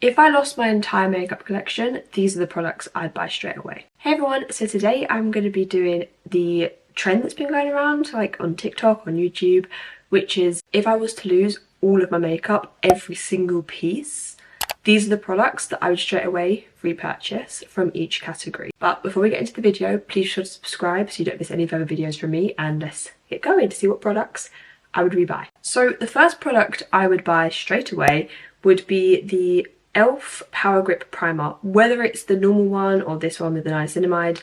If I lost my entire makeup collection, these are the products I'd buy straight away. Hey everyone, so today I'm going to be doing the trend that's been going around like on TikTok, on YouTube, which is if I was to lose all of my makeup, every single piece, these are the products that I would straight away repurchase from each category. But before we get into the video, please be sure to subscribe so you don't miss any further videos from me, and let's get going to see what products I would rebuy. So the first product I would buy straight away would be the e.l.f. Power Grip Primer. Whether it's the normal one or this one with the niacinamide,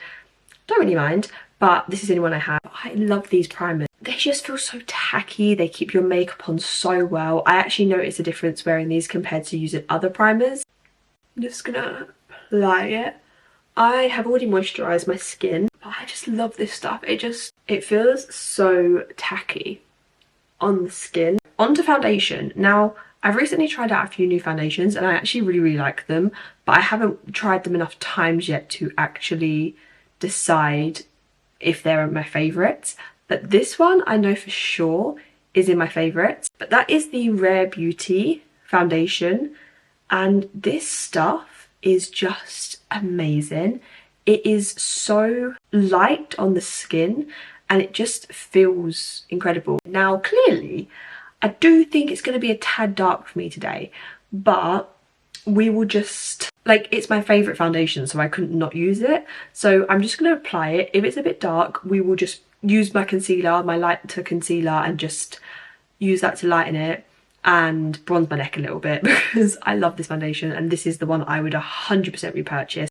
don't really mind, but this is the only one I have. I love these primers. They just feel so tacky, they keep your makeup on so well. I actually notice a difference wearing these compared to using other primers. I'm just gonna apply it. I have already moisturised my skin, but I just love this stuff. It feels so tacky on the skin. Onto foundation. Now, I've recently tried out a few new foundations and I actually really like them, but I haven't tried them enough times yet to actually decide if they're my favourites. But this one I know for sure is in my favourites. But that is the Rare Beauty foundation, and this stuff is just amazing. It is so light on the skin and it just feels incredible. Now clearly I do think it's going to be a tad dark for me today, but we will just, like, it's my favourite foundation, so I couldn't not use it. So I'm just going to apply it. If it's a bit dark, we will just use my concealer, my lighter concealer, and just use that to lighten it and bronze my neck a little bit because I love this foundation and this is the one I would 100% repurchase.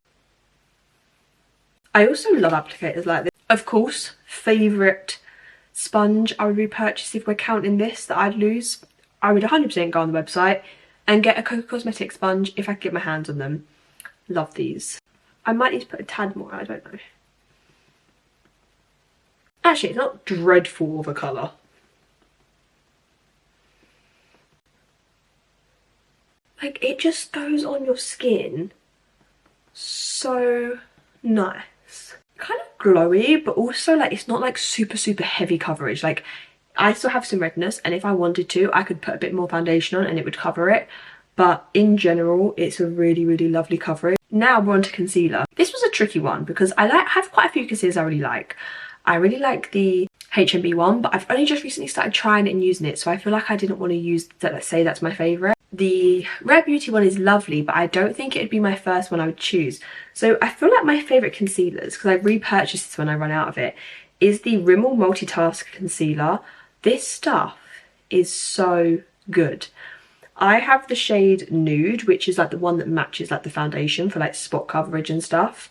I also love applicators like this. Of course, favourite sponge I would repurchase if we're counting this that I'd lose. I would 100% go on the website and get a Coca Cosmetics sponge if I could get my hands on them. Love these. I might need to put a tad more, I don't know. Actually, it's not dreadful of a colour. Like, it just goes on your skin so nice. Kind of glowy, but also like it's not like super heavy coverage. Like, I still have some redness, and if I wanted to I could put a bit more foundation on and it would cover it, but in general it's a really lovely coverage. Now we're on to concealer. This was a tricky one because I have quite a few concealers I really like. I really like the HMB one, but I've only just recently started trying it and using it, so I feel like I didn't want to use that. Let's say that's my favourite. The Rare Beauty one is lovely, but I don't think it would be my first one I would choose. So I feel like my favourite concealers, because I repurchased this when I run out of it, is the Rimmel Multitask Concealer. This stuff is so good. I have the shade Nude, which is like the one that matches like the foundation for like spot coverage and stuff.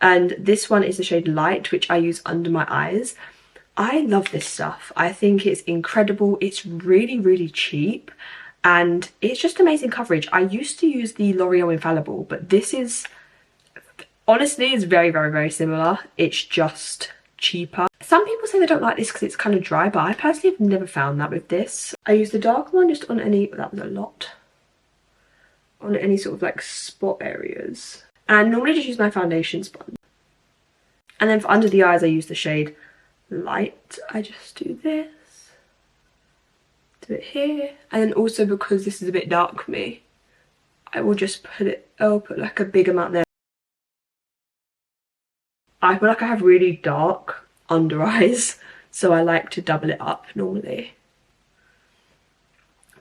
And this one is the shade Light, which I use under my eyes. I love this stuff. I think it's incredible. It's really cheap. And it's just amazing coverage. I used to use the L'Oreal Infallible, but this is, honestly, is very similar. It's just cheaper. Some people say they don't like this because it's kind of dry, but I personally have never found that with this. I use the dark one just on any, that was a lot, on any sort of like spot areas. And I normally just use my foundation sponge. And then for under the eyes I use the shade Light. I just do this. It here, and then also because this is a bit dark for me, I will just I'll put like a big amount there. I feel like I have really dark under eyes, so I like to double it up normally,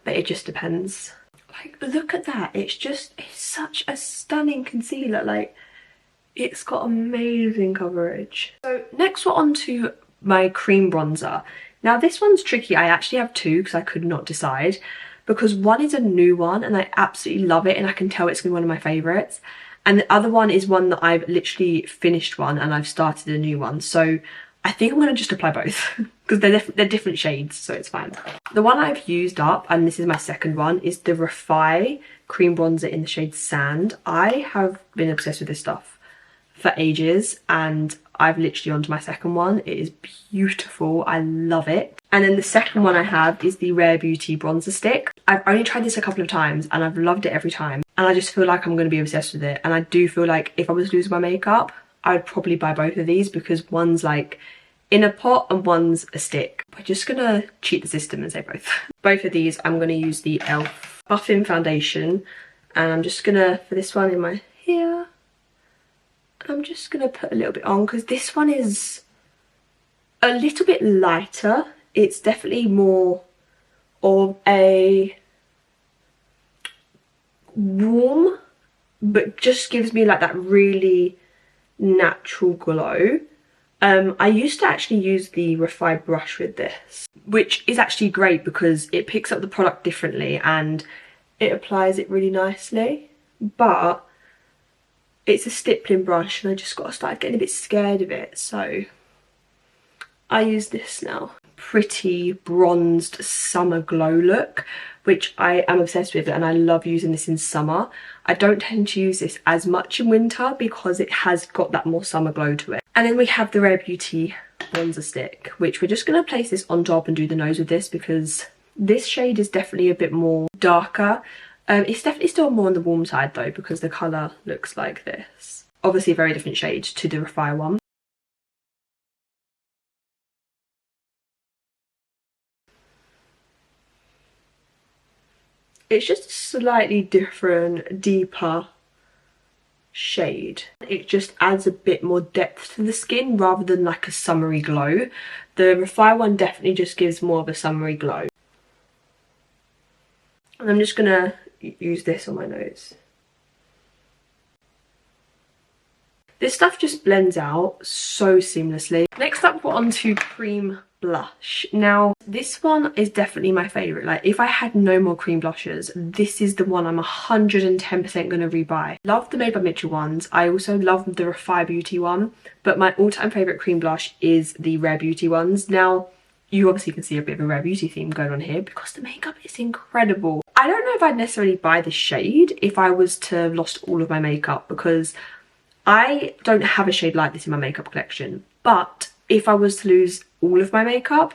but it just depends. Like, look at that, it's such a stunning concealer. Like, it's got amazing coverage. So next we're on to my cream bronzer. Now this one's tricky. I actually have two because I could not decide, because one is a new one and I absolutely love it and I can tell it's going to be one of my favourites, and the other one is one that I've literally finished one and I've started a new one. So I think I'm going to just apply both because they're different shades, so it's fine. The one I've used up, and this is my second one, is the Refi cream bronzer in the shade Sand. I have been obsessed with this stuff for ages and I've literally on to my second one. It is beautiful. I love it. And then the second one I have is the Rare Beauty bronzer stick. I've only tried this a couple of times and I've loved it every time. And I just feel like I'm going to be obsessed with it. And I do feel like if I was losing my makeup, I would probably buy both of these because one's like in a pot and one's a stick. We're just going to cheat the system and say both. Both of these I'm going to use the e.l.f. Buffing Foundation And I'm just gonna, for this one in my here, I'm just gonna put a little bit on because this one is a little bit lighter. It's definitely more of a warm, but just gives me like that really natural glow. I used to actually use the refined brush with this, which is actually great because it picks up the product differently and it applies it really nicely. But it's a stippling brush and I just got to start getting a bit scared of it, so I use this now. Pretty bronzed summer glow look, which I am obsessed with, and I love using this in summer. I don't tend to use this as much in winter because it has got that more summer glow to it. And then we have the Rare Beauty bronzer stick, which we're just going to place this on top and do the nose with this because this shade is definitely a bit more darker. It's definitely still more on the warm side though because the colour looks like this. Obviously a very different shade to the Refire one. It's just a slightly different, deeper shade. It just adds a bit more depth to the skin rather than like a summery glow. The Refire one definitely just gives more of a summery glow. And I'm just gonna use this on my nose. This stuff just blends out so seamlessly. Next up we're on to cream blush. Now this one is definitely my favourite. Like if I had no more cream blushes, this is the one I'm 110% going to rebuy. Love the Made by Mitchell ones. I also love the Refire Beauty one, but my all-time favourite cream blush is the Rare Beauty ones. Now you obviously can see a bit of a Rare Beauty theme going on here because the makeup is incredible. I don't know if I'd necessarily buy this shade if I was to have lost all of my makeup because I don't have a shade like this in my makeup collection, but if I was to lose all of my makeup,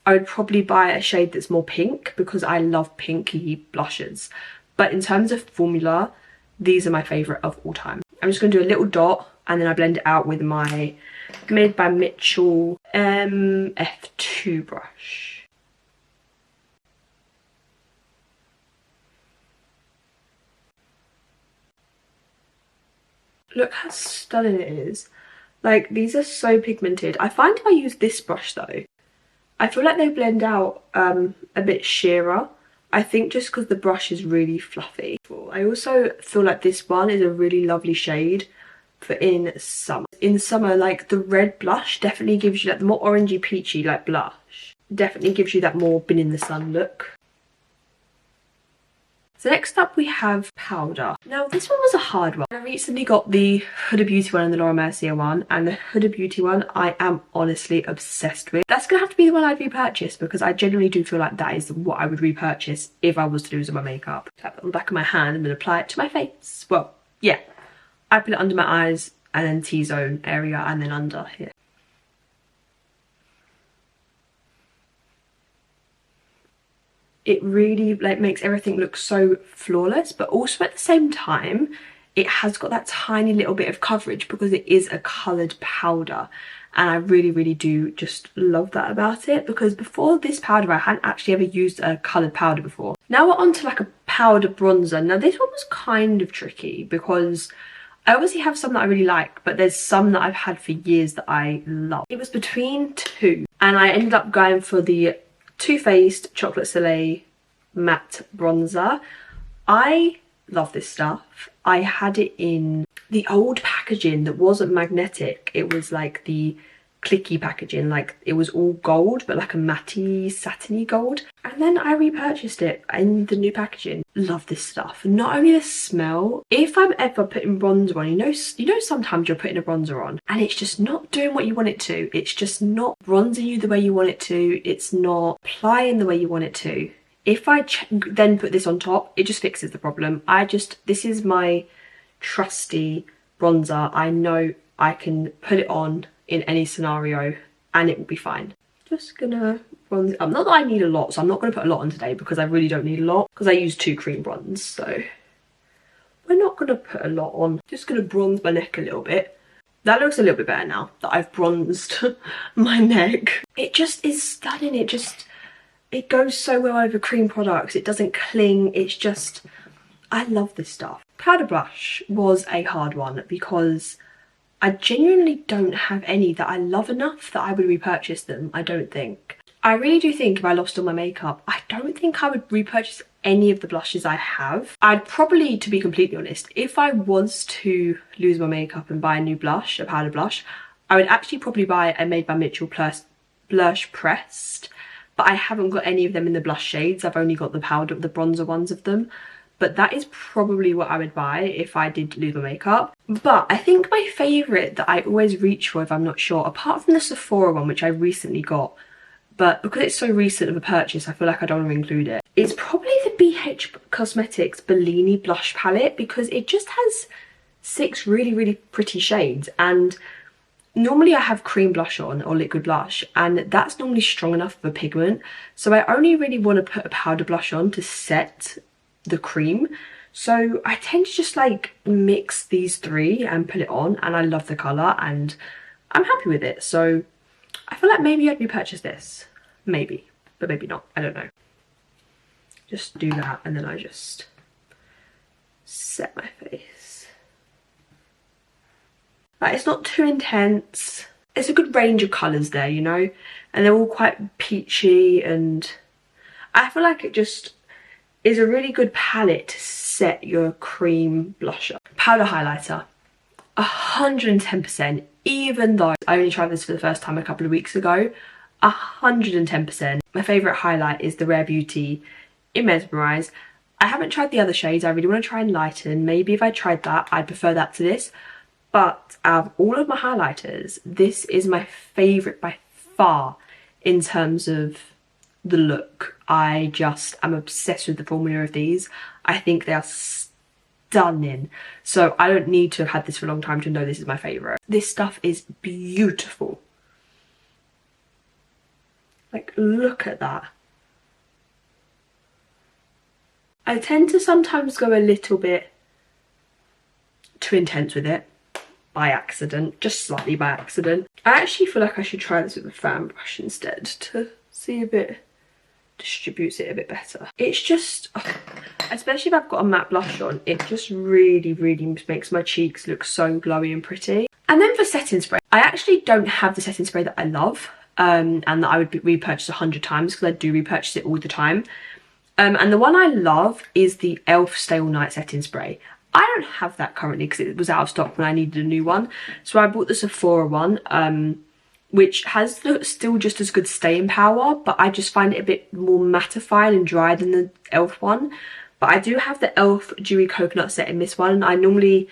I would probably buy a shade that's more pink because I love pinky blushes. But in terms of formula, these are my favourite of all time. I'm just going to do a little dot and then I blend it out with my Made by Mitchell F2 brush. Look how stunning it is. Like, these are so pigmented. I find if I use this brush though, I feel like they blend out a bit sheerer. I think just because the brush is really fluffy. I also feel like this one is a really lovely shade for in summer. In summer, like the red blush definitely gives you like the more orangey peachy like blush. Definitely gives you that more been in the sun look. So next up we have powder. Now this one was a hard one. I recently got the Huda Beauty one and the Laura Mercier one, and the Huda Beauty one I am honestly obsessed with. That's gonna have to be the one I'd repurchase because I genuinely do feel like that is what I would repurchase if I was to lose all my makeup. Tap it on the back of my hand and then apply it to my face. Well, yeah. I put it under my eyes and then T-zone area and then under here. It really like makes everything look so flawless, but also at the same time it has got that tiny little bit of coverage because it is a coloured powder, and I really do just love that about it because before this powder I hadn't actually ever used a coloured powder before. Now we're on to like a powder bronzer. Now this one was kind of tricky because I obviously have some that I really like, but there's some that I've had for years that I love. It was between two and I ended up going for the Too Faced Chocolate Soleil matte bronzer. I love this stuff. I had it in the old packaging that wasn't magnetic. It was like the clicky packaging, like it was all gold but like a matte satiny gold, and then I repurchased it in the new packaging. Love this stuff. Not only the smell, if I'm ever putting bronzer on, you know sometimes you're putting a bronzer on and it's just not doing what you want it to. It's just not bronzing you the way you want it to. It's not applying the way you want it to. If I then put this on top, it just fixes the problem. This is my trusty bronzer. I know I can put it on in any scenario and it will be fine. Just gonna bronze it up. Not that I need a lot, so I'm not gonna put a lot on today because I really don't need a lot because I use 2 cream bronze, so we're not gonna put a lot on. Just gonna bronze my neck a little bit. That looks a little bit better now that I've bronzed my neck. It just is stunning. It goes so well over cream products. It doesn't cling. It's just, I love this stuff. Powder blush was a hard one because I genuinely don't have any that I love enough that I would repurchase them, I don't think. I really do think if I lost all my makeup, I don't think I would repurchase any of the blushes I have. I'd probably, to be completely honest, if I was to lose my makeup and buy a new blush, a powder blush, I would actually probably buy a Made by Mitchell plus Blush Pressed, but I haven't got any of them in the blush shades. I've only got the powder, the bronzer ones of them. But that is probably what I would buy if I did lose my makeup. But I think my favourite that I always reach for if I'm not sure, apart from the Sephora one, which I recently got, but because it's so recent of a purchase, I feel like I don't want to include it, it's probably the BH Cosmetics Bellini Blush Palette, because it just has 6 really, really pretty shades. And normally I have cream blush on, or liquid blush, and that's normally strong enough of a pigment. So I only really want to put a powder blush on to set the cream. So I tend to just like mix these 3 and put it on, and I love the colour and I'm happy with it. So I feel like maybe I'd repurchase this. Maybe, but maybe not. I don't know. Just do that and then I just set my face. Like, it's not too intense. It's a good range of colours there, you know, and they're all quite peachy, and I feel like it just is a really good palette to set your cream blusher. Powder highlighter, 110%, even though I only tried this for the first time a couple of weeks ago, 110%. My favourite highlight is the Rare Beauty in Mesmerize. I haven't tried the other shades. I really want to try Enlighten. Maybe if I tried that, I'd prefer that to this. But out of all of my highlighters, this is my favourite by far in terms of the look. I just am obsessed with the formula of these. I think they are stunning. So I don't need to have had this for a long time to know this is my favourite. This stuff is beautiful. Like, look at that. I tend to sometimes go a little bit too intense with it by accident, just slightly by accident. I actually feel like I should try this with a fan brush instead to see if it distributes it a bit better. It's just, especially if I've got a matte blush on, it just really, really makes my cheeks look so glowy and pretty. And then for setting spray, I actually don't have the setting spray that I love and that I would repurchase 100 times, because I do repurchase it all the time. And the one I love is the e.l.f. Stay All Night setting spray. I don't have that currently because it was out of stock when I needed a new one. So I bought the Sephora one, which has still just as good staying power, but I just find it a bit more mattified and dry than the e.l.f. one. But I do have the e.l.f. Dewy Coconut Set in this one. I normally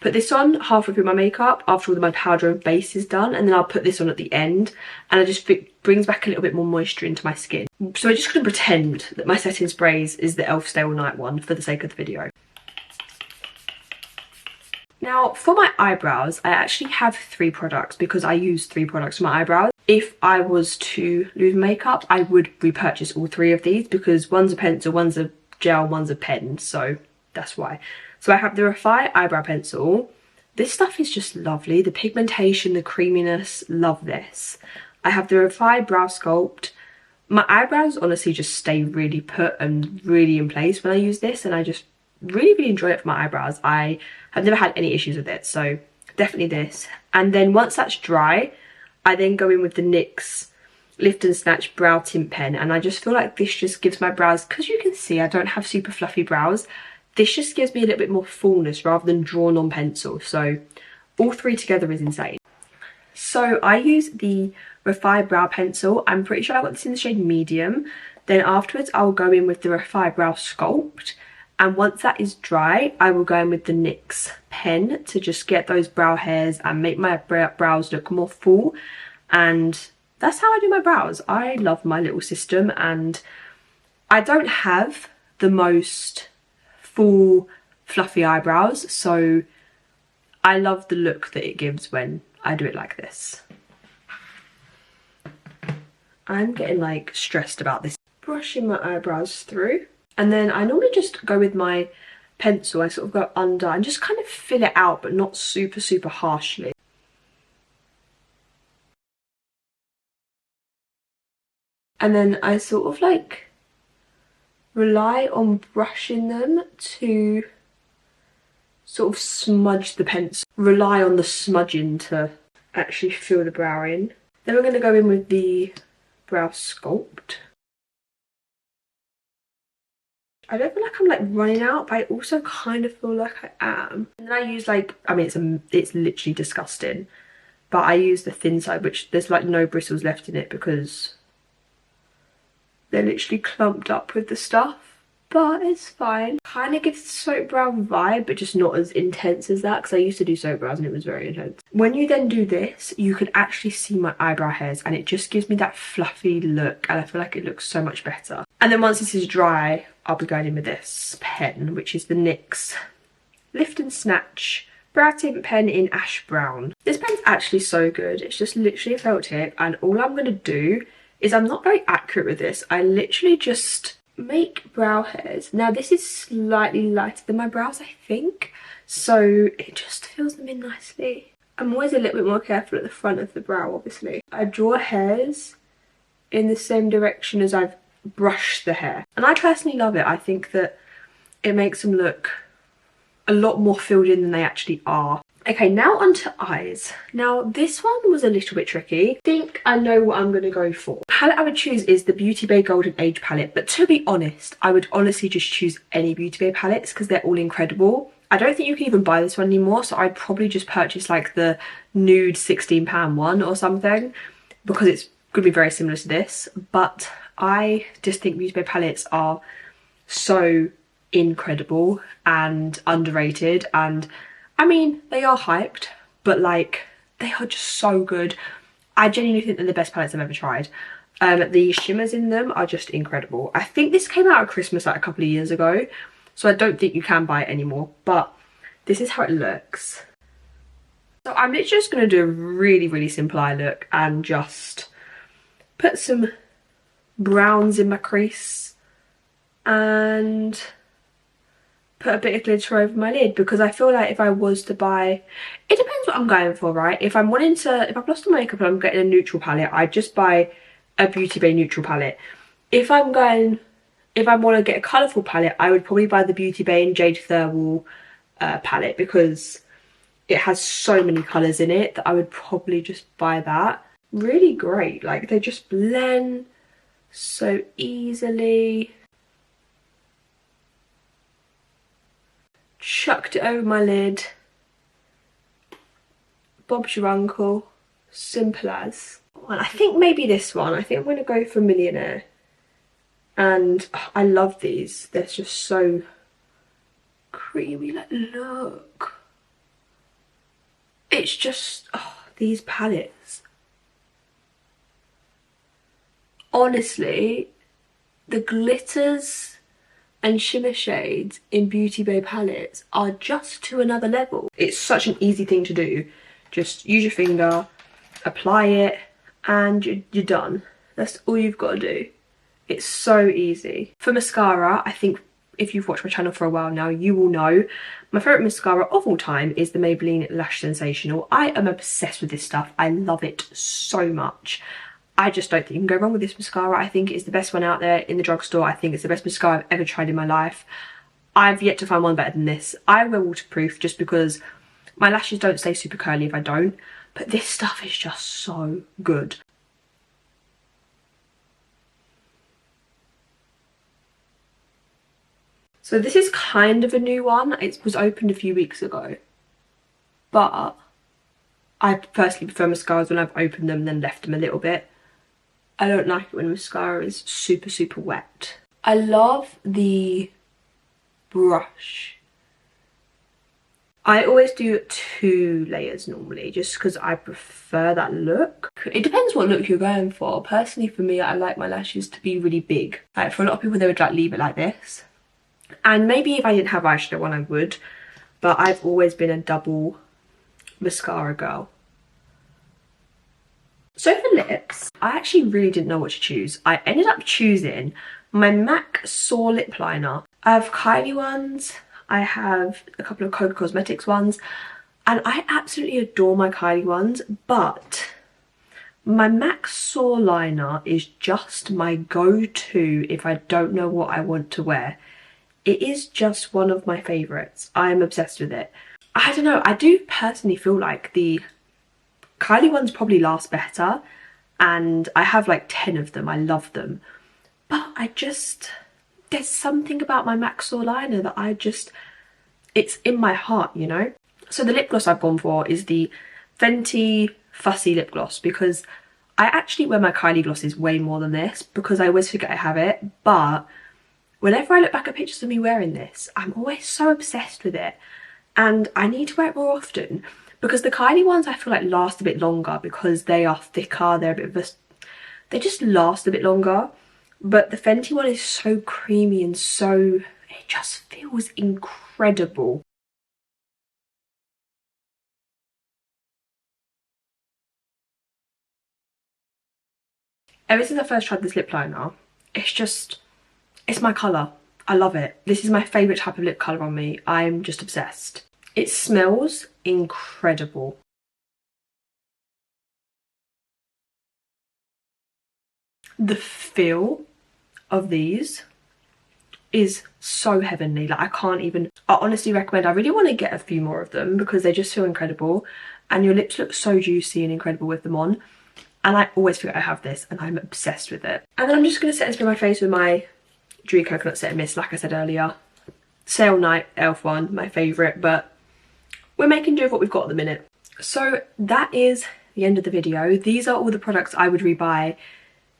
put this on halfway through my makeup after all my powder and base is done, and then I'll put this on at the end, and it brings back a little bit more moisture into my skin. So I'm just going to pretend that my setting sprays is the e.l.f. Stay All Night one for the sake of the video. Now for my eyebrows, I actually have 3 products because I use 3 products for my eyebrows. If I was to lose makeup, I would repurchase all 3 of these because one's a pencil, one's a gel, one's a pen, so that's why. So I have the Refi Eyebrow Pencil. This stuff is just lovely. The pigmentation, the creaminess, love this. I have the Refi Brow Sculpt. My eyebrows honestly just stay really put and really in place when I use this, and I just really, really enjoy it for my eyebrows. I have never had any issues with it, so definitely this. And then once that's dry, I then go in with the NYX Lift and Snatch Brow Tint Pen, and I just feel like this just gives my brows, because you can see I don't have super fluffy brows, this just gives me a little bit more fullness rather than drawn on pencil. So all 3 together is insane. So I use the Refi Brow Pencil. I'm pretty sure I got this in the shade medium. Then afterwards I'll go in with the Refi Brow Sculpt. And once that is dry, I will go in with the NYX pen to just get those brow hairs and make my brows look more full. And that's how I do my brows. I love my little system, and I don't have the most full fluffy eyebrows, so I love the look that it gives when I do it like this. I'm getting like stressed about this. Brushing my eyebrows through, and then I normally just go with my pencil. I sort of go under and just kind of fill it out, but not super, super harshly. And then I sort of like rely on brushing them to sort of smudge the pencil. Rely on the smudging to actually fill the brow in. Then we're going to go in with the brow sculpt. I don't feel like I'm like running out, but I also kind of feel like I am. And then I use like, I mean it's literally disgusting, but I use the thin side, which there's like no bristles left in it because they're literally clumped up with the stuff. But it's fine. Kind of gives the soap brow vibe, but just not as intense as that, because I used to do soap brows and it was very intense. When you then do this, you can actually see my eyebrow hairs and it just gives me that fluffy look, and I feel like it looks so much better. And then once this is dry, I'll be going in with this pen, which is the NYX Lift and Snatch Brow Tint Pen in Ash Brown. This pen's actually so good. It's just literally a felt tip, and all I'm going to do is, I'm not very accurate with this, I literally just make brow hairs. Now this is slightly lighter than my brows, I think, so it just fills them in nicely. I'm always a little bit more careful at the front of the brow, obviously. I draw hairs in the same direction as I've brushed the hair, and I personally love it. I think that it makes them look a lot more filled in than they actually are. Okay, now onto eyes. Now this one was a little bit tricky. I think I know what I'm going to go for. The palette I would choose is the Beauty Bay Golden Age palette, but to be honest, I would honestly just choose any Beauty Bay palettes because they're all incredible. I don't think you can even buy this one anymore, so I'd probably just purchase like the nude £16 one or something, because it's going to be very similar to this. But I just think Beauty Bay palettes are so incredible and underrated, and I mean, they are hyped, but like, they are just so good. I genuinely think they're the best palettes I've ever tried. The shimmers in them are just incredible. I think this came out at Christmas like a couple of years ago, so I don't think you can buy it anymore, but this is how it looks. So I'm literally just going to do a really, really simple eye look and just put some browns in my crease and put a bit of glitter over my lid, because I feel like if I was to buy, it depends what I'm going for, right? If I've lost the makeup and I'm getting a neutral palette, I'd just buy a Beauty Bay neutral palette. If I want to get a colourful palette, I would probably buy the Beauty Bay and Jade Thirlwall palette, because it has so many colours in it that I would probably just buy that. Really great, like they just blend so easily. Chucked it over my lid. Bob's your uncle. Simple as. Well, I think maybe this one. I think I'm going to go for Millionaire. And I love these. They're just so creamy. Like, look. It's just, these palettes. Honestly, the glitters and shimmer shades in Beauty Bay palettes are just to another level. It's such an easy thing to do. Just use your finger, apply it, and you're done. That's all you've got to do. It's so easy. For mascara, I think if you've watched my channel for a while now, you will know my favourite mascara of all time is the Maybelline Lash Sensational. I am obsessed with this stuff. I love it so much. I just don't think you can go wrong with this mascara. I think it's the best one out there in the drugstore. I think it's the best mascara I've ever tried in my life. I've yet to find one better than this. I wear waterproof just because my lashes don't stay super curly if I don't. But this stuff is just so good. So this is kind of a new one. It was opened a few weeks ago. But I personally prefer mascaras when I've opened them and then left them a little bit. I don't like it when mascara is super, super wet. I love the brush. I always do 2 layers normally, just because I prefer that look. It depends what look you're going for. Personally, for me, I like my lashes to be really big. Like, for a lot of people, they would like leave it like this. And maybe if I didn't have eyeshadow on, I would. But I've always been a double mascara girl. So for lips, I actually really didn't know what to choose. I ended up choosing my MAC Soar Lip Liner. I have Kylie ones, I have a couple of Coca Cosmetics ones, and I absolutely adore my Kylie ones, but My MAC Sore liner is just my go-to if I don't know what I want to wear. It is just one of my favourites. I am obsessed with it. I don't know, I do personally feel like the Kylie ones probably last better, and I have like 10 of them. I love them. But there's something about my MAC Sore liner that it's in my heart, you know? So the lip gloss I've gone for is the Fenty Fussy Lip Gloss, because I actually wear my Kylie glosses way more than this because I always forget I have it. But whenever I look back at pictures of me wearing this, I'm always so obsessed with it. And I need to wear it more often because the Kylie ones I feel like last a bit longer because they are thicker, they just last a bit longer. But the Fenty one is so creamy and it just feels incredible. Ever since I first tried this lip liner, it's my colour. I love it. This is my favourite type of lip colour on me. I'm just obsessed. It smells incredible. The feel of these is so heavenly. Like, I honestly recommend. I really want to get a few more of them because they just feel incredible and your lips look so juicy and incredible with them on. And I always forget I have this and I'm obsessed with it. And then I'm just going to set and spray my face with my Dewy Coconut Set and Mist, like I said earlier. Sale Night e.l.f. one, my favourite, but we're making do with what we've got at the minute. So that is the end of the video. These are all the products I would rebuy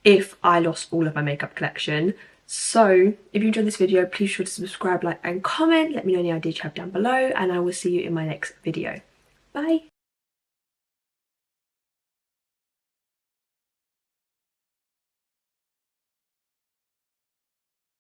if I lost all of my makeup collection. So if you enjoyed this video, please be sure to subscribe, like and comment. Let me know any ideas you have down below, and I will see you in my next video. Bye!